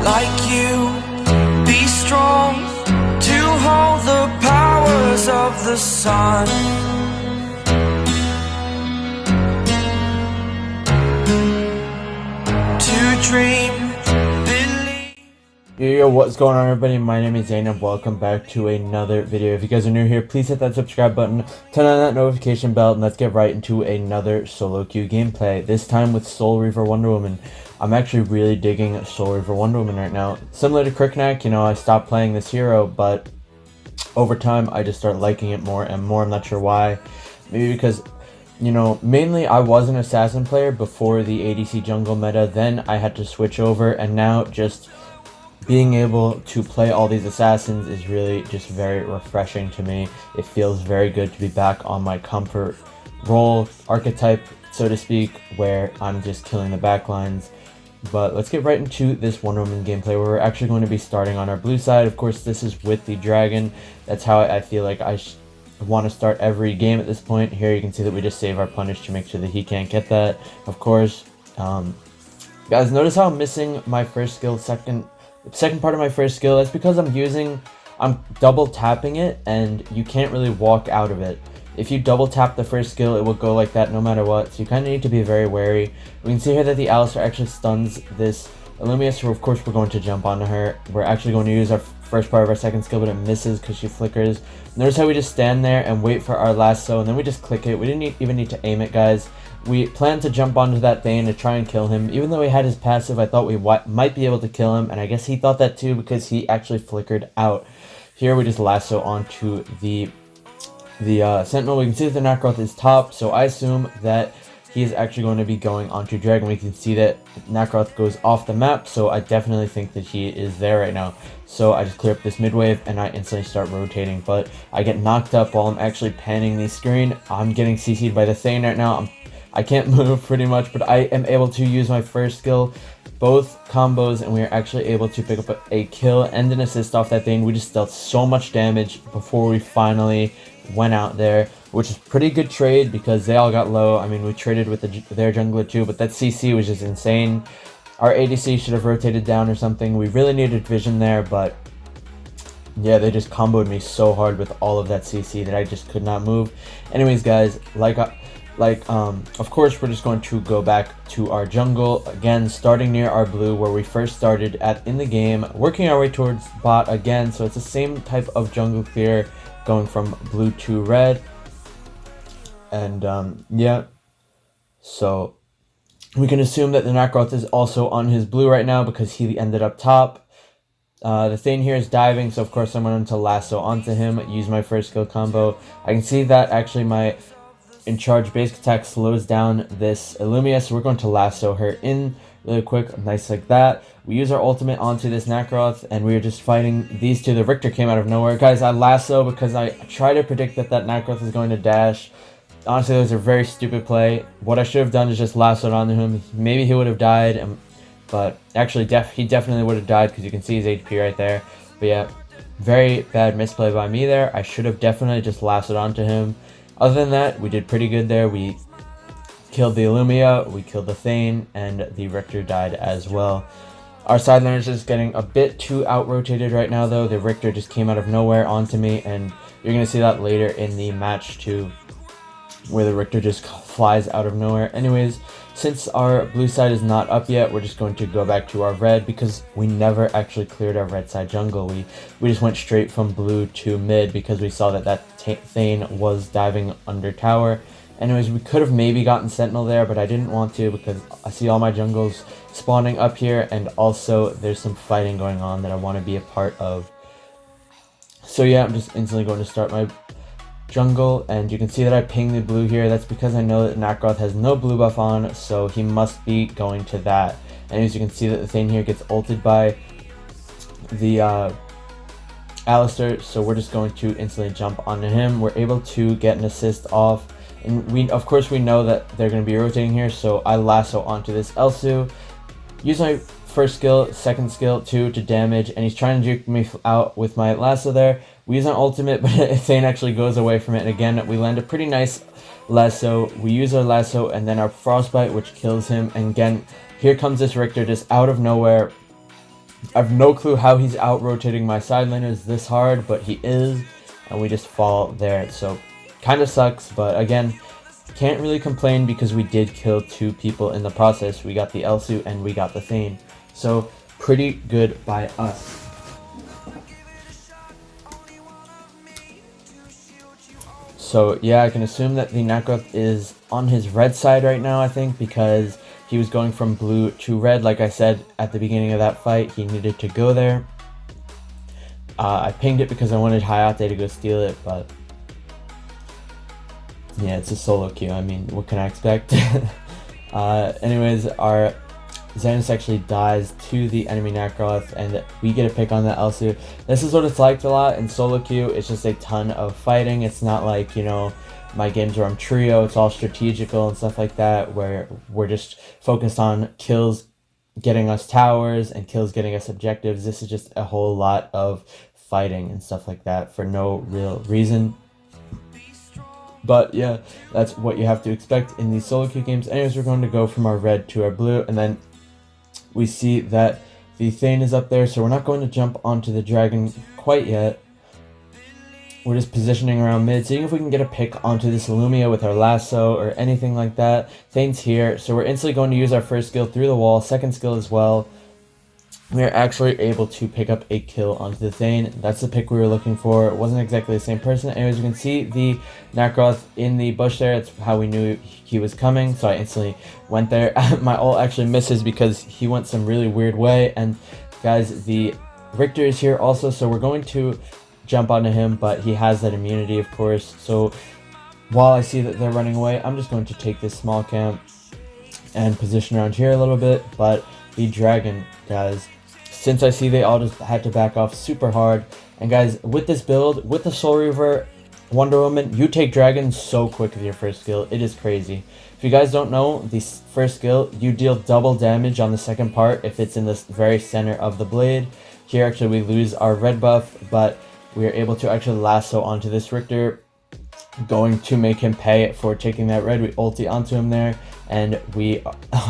like you. Be strong to hold the powers of the sun. To dream, believe. Yo, what's going on, everybody? My name is Zane and welcome back to another video. If you guys are new here, please hit that subscribe button, turn on that notification bell, and let's get right into another solo queue gameplay, this time with SOULREAVER WonderWoman. I'm actually really digging SOULREAVER WonderWoman right now. Similar to Cricknack, you know, I stopped playing this hero, but over time I just started liking it more and more. I'm not sure why. Maybe because, you know, mainly I was an assassin player before the ADC jungle meta, then I had to switch over, and now just being able to play all these assassins is really just very refreshing to me. It feels very good to be back on my comfort role, archetype, so to speak, where I'm just killing the backlines. But let's get right into this WonderWoman gameplay, where we're actually going to be starting on our blue side. Of course, this is with the dragon. That's how I feel like I want to start every game at this point. Here you can see that we just save our punish to make sure that he can't get that. Of course, guys, notice how I'm missing my first skill, second part of my first skill. That's because I'm double tapping it, and you can't really walk out of it. If you double tap the first skill, it will go like that no matter what, so you kind of need to be very wary. We can see here that the Alistar actually stuns this Illumia, so of course we're going to jump onto her. We're actually going to use our first part of our second skill, but it misses because she flickers. Notice how we just stand there and wait for our lasso, and then we just click it. We didn't even need to aim it, guys. We planned to jump onto that Thane to try and kill him. Even though he had his passive, I thought we might be able to kill him, and I guess he thought that too because he actually flickered out. Here we just lasso onto the Sentinel. We can see that the Nacroth is top, so I assume that he is actually going to be going onto Dragon. We can see that Nacroth goes off the map, so I definitely think that he is there right now. So I just clear up this mid wave and I instantly start rotating, but I get knocked up while I'm actually panning the screen. I'm getting CC'd by the Thane right now. I can't move pretty much, but I am able to use my first skill, both combos, and we are actually able to pick up a kill and an assist off that Thane. We just dealt so much damage before we finally went out there, which is pretty good trade because they all got low. I mean, we traded with their jungler too, but that CC was just insane. Our ADC should have rotated down or something. We really needed vision there, but yeah, they just comboed me so hard with all of that CC that I just could not move. Anyways, guys, of course, we're just going to go back to our jungle again, starting near our blue where we first started in the game, working our way towards bot again. So it's the same type of jungle clear, going from blue to red, and yeah, so we can assume that the Nacroth is also on his blue right now because he ended up top. The Thane here is diving, so of course I'm going to lasso onto him, use my first skill combo. I can see that actually my in charge basic attack slows down this Illumia, so we're going to lasso her in really quick, nice like that. We use our ultimate onto this Nacroth, and we are just fighting these two. The Richter came out of nowhere. Guys, I lasso because I try to predict that Nacroth is going to dash. Honestly, that was a very stupid play. What I should have done is just lassoed onto him. Maybe he would have died, but actually he definitely would have died because you can see his HP right there. But yeah, very bad misplay by me there. I should have definitely just lassoed onto him. Other than that, we did pretty good there. We killed the Illumia, we killed the Thane, and the Richter died as well. Our side laner is just getting a bit too out-rotated right now, though. The Richter just came out of nowhere onto me, and you're going to see that later in the match, too, where the Richter just flies out of nowhere. Anyways, since our blue side is not up yet, we're just going to go back to our red because we never actually cleared our red side jungle. We just went straight from blue to mid because we saw that Thane was diving under tower. Anyways, we could have maybe gotten Sentinel there, but I didn't want to because I see all my jungles spawning up here, and also there's some fighting going on that I want to be a part of. So yeah, I'm just instantly going to start my jungle, and you can see that I ping the blue here. That's because I know that Nacroth has no blue buff on, so he must be going to that. And as you can see that the Thane here gets ulted by the Alistar, so we're just going to instantly jump onto him. We're able to get an assist off. And of course we know that they're going to be rotating here, so I lasso onto this Elsu, use my first skill, second skill too to damage, and he's trying to juke me out with my lasso there. We use an ultimate, but Thane actually goes away from it, and again we land a pretty nice lasso. We use our lasso and then our frostbite, which kills him, and again here comes this Richter just out of nowhere. I have no clue how he's out rotating my side laners this hard, but he is, and we just fall there. So kind of sucks, but again, can't really complain because we did kill 2 people in the process. We got the Elsu and we got the Thane. So pretty good by us. So yeah, I can assume that the Nacroth is on his red side right now, I think, because he was going from blue to red. Like I said at the beginning of that fight, he needed to go there. I pinged it because I wanted Hayate to go steal it, but yeah, it's a solo queue. I mean, what can I expect? Anyways, our Xanus actually dies to the enemy Nacroth, and we get a pick on the Elsu. This is what it's like a lot in solo queue. It's just a ton of fighting. It's not like, you know, my games where I'm trio. It's all strategical and stuff like that, where we're just focused on kills getting us towers and kills getting us objectives. This is just a whole lot of fighting and stuff like that for no real reason. But yeah, that's what you have to expect in these solo queue games. Anyways, we're going to go from our red to our blue, and then we see that the Thane is up there, so we're not going to jump onto the dragon quite yet. We're just positioning around mid, seeing if we can get a pick onto this Illumia with our lasso or anything like that. Thane's here, so we're instantly going to use our first skill through the wall, second skill as well. We are actually able to pick up a kill onto the Thane. That's the pick we were looking for. It wasn't exactly the same person. Anyways, you can see the Nacroth in the bush there. That's how we knew he was coming, so I instantly went there. My ult actually misses because he went some really weird way. And guys, the Richter is here also, so we're going to jump onto him, but he has that immunity, of course. So while I see that they're running away, I'm just going to take this small camp and position around here a little bit. But the dragon, guys, since I see they all just had to back off super hard. And guys, with this build, with the SOULREAVER WonderWoman, you take dragons so quick with your first skill. It is crazy. If you guys don't know, the first skill, you deal double damage on the second part if it's in the very center of the blade. Here, actually, we lose our red buff, but we are able to actually lasso onto this Richter, going to make him pay for taking that red. We ulti onto him there, and we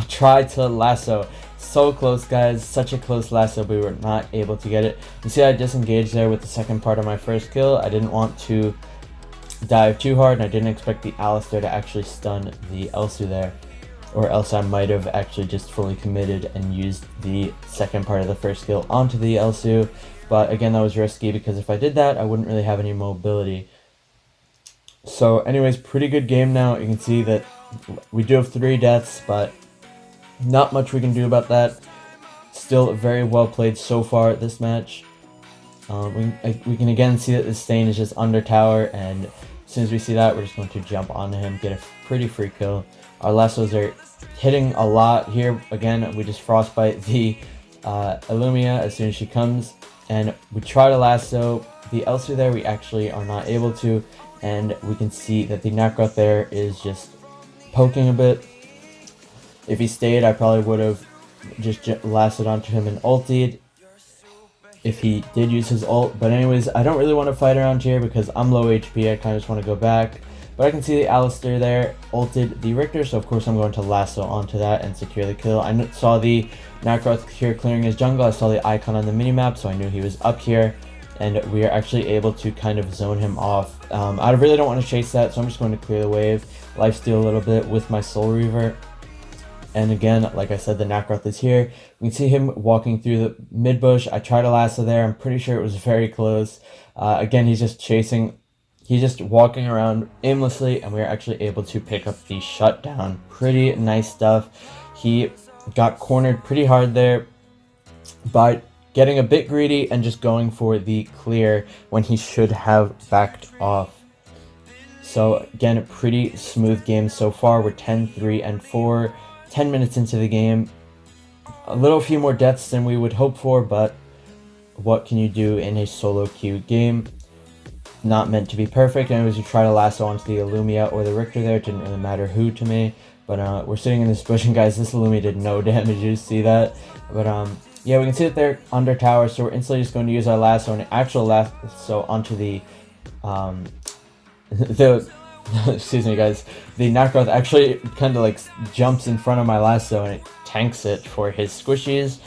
try to lasso. So close, guys, such a close lasso, but we were not able to get it. You see I disengaged there with the second part of my first kill. I didn't want to dive too hard, and I didn't expect the Alistar to actually stun the Elsu there, or else I might have actually just fully committed and used the second part of the first kill onto the Elsu. But again, that was risky because if I did that, I wouldn't really have any mobility. So anyways, pretty good game now. You can see that we do have 3 deaths, but not much we can do about that. Still very well played so far this match. We can again see that this Thane is just under tower, and as soon as we see that, we're just going to jump onto him, get a pretty free kill. Our lassos are hitting a lot here. Again, we just frostbite the Illumia as soon as she comes, and we try to lasso the Elsu there. We actually are not able to, and we can see that the Nacroth there is just poking a bit. If he stayed, I probably would have just lassoed onto him and ultied if he did use his ult. But anyways, I don't really want to fight around here because I'm low HP. I kind of just want to go back. But I can see the Alistar there ulted the Richter, so of course I'm going to lasso onto that and secure the kill. I saw the Nacroth here clearing his jungle. I saw the icon on the minimap, so I knew he was up here. And we are actually able to kind of zone him off. I really don't want to chase that, so I'm just going to clear the wave, lifesteal a little bit with my SOULREAVER. And again, like I said, the Nacroth is here. We can see him walking through the mid bush. I tried to lasso there. I'm pretty sure it was very close. Again, he's just chasing. He's just walking around aimlessly, and we are actually able to pick up the shutdown. Pretty nice stuff. He got cornered pretty hard there by getting a bit greedy and just going for the clear when he should have backed off. So again, a pretty smooth game so far. We're 10-3-4. 10 minutes into the game. A few more deaths than we would hope for, but what can you do in a solo queue game? Not meant to be perfect. Anyways, you try to lasso onto the Illumia or the Richter there. It didn't really matter who to me. But we're sitting in this bush, and guys, this Illumia did no damage. You see that? But yeah, we can see that they're under tower, so we're instantly just going to use our lasso, and actual lasso onto the excuse me, guys. The Nacroth actually kind of like jumps in front of my lasso and it tanks it for his squishies.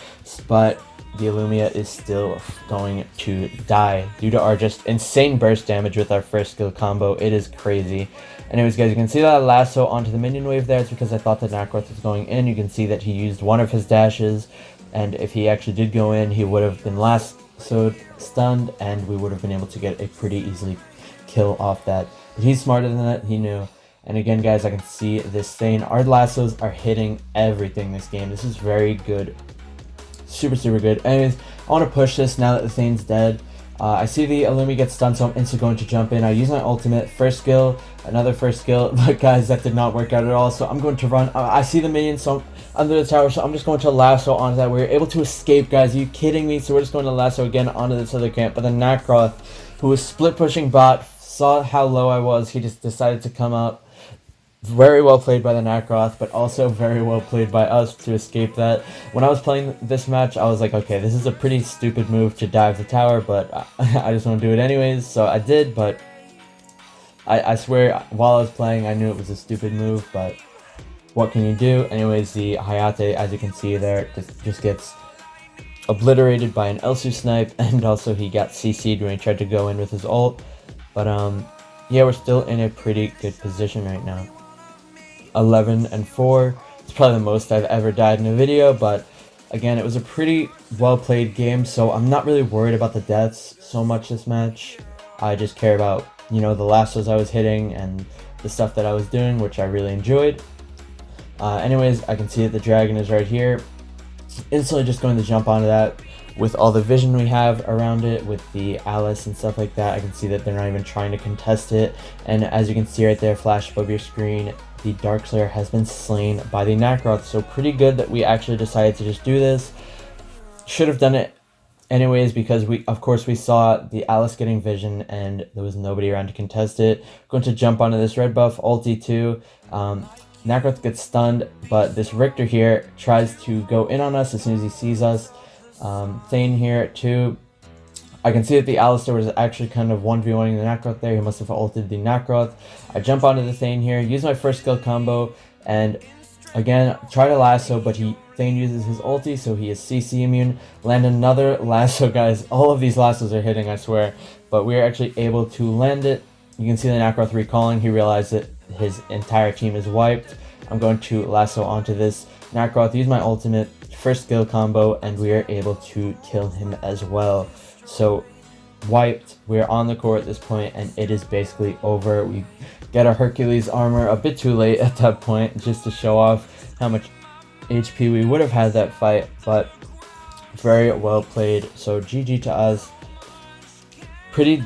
But the Illumia is still going to die due to our just insane burst damage with our first skill combo. It is crazy. Anyways, guys, you can see that I lasso onto the minion wave there. It's because I thought the Nacroth was going in. You can see that he used one of his dashes, and if he actually did go in, he would have been lassoed, stunned, and we would have been able to get a pretty easily kill off that. But he's smarter than that. He knew. And again, guys, I can see this thing. Our lassos are hitting everything this game. This is very good. Super good. Anyways, I want to push this now that the Thane's dead. I see the Illumi get stunned, so I'm instantly going to jump in. I use my ultimate, first skill, another first skill, but guys, that did not work out at all. So I'm going to run. I see the minion, so I'm under the tower, so I'm just going to lasso onto that. We were able to escape, guys. Are you kidding me? So we're just going to lasso again onto this other camp. But the Nacroth, who was split pushing bot, saw how low I was. He just decided to come up. Very well played by the Nacroth, but also very well played by us to escape that. When I was playing this match, I was like, okay, this is a pretty stupid move to dive the tower, but I just want to do it anyways, so I did, but I swear, while I was playing, I knew it was a stupid move, but what can you do? Anyways, the Hayate, as you can see there, just gets obliterated by an Elsu snipe, and also he got CC'd when he tried to go in with his ult, but yeah, we're still in a pretty good position right now. 11-4. It's probably the most I've ever died in a video, but again, it was a pretty well played game, so I'm not really worried about the deaths so much this match. I just care about, you know, the lassos I was hitting and the stuff that I was doing, which I really enjoyed. Anyways, I can see that the dragon is right here. Instantly just going to jump onto that with all the vision we have around it, with the Alice and stuff like that. I can see that they're not even trying to contest it, and as you can see right there, flash above your screen, the Darkslayer has been slain by the Nacroth. So pretty good that we actually decided to just do this. Should have done it anyways, because of course we saw the Alice getting vision and there was nobody around to contest it. Going to jump onto this red buff, ulti too. Nacroth gets stunned, but this Richter here tries to go in on us as soon as he sees us. Thane here too. I can see that the Alistair was actually kind of 1v1ing the Nacroth there. He must have ulted the Nacroth. I jump onto the Thane here, use my first skill combo, and again, try to lasso, but Thane uses his ulti, so he is CC immune. Land another lasso, guys. All of these lassos are hitting, I swear. But we are actually able to land it. You can see the Nacroth recalling. He realized that his entire team is wiped. I'm going to lasso onto this Nacroth, use my ultimate, first skill combo, and we are able to kill him as well. So, wiped. We're on the core at this point, and it is basically over. We get our Hercules armor a bit too late at that point, just to show off how much HP we would have had that fight, but very well played. So, GG to us. Pretty,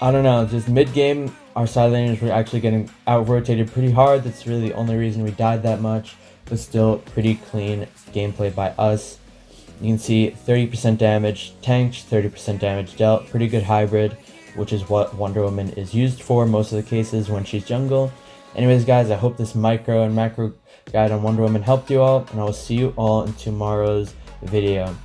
I don't know, just mid-game, our side laners were actually getting out-rotated pretty hard. That's really the only reason we died that much, but still pretty clean gameplay by us. You can see 30% damage tanked, 30% damage dealt. Pretty good hybrid, which is what Wonder Woman is used for most of the cases when she's jungle. Anyways, guys, I hope this micro and macro guide on Wonder Woman helped you all, and I will see you all in tomorrow's video.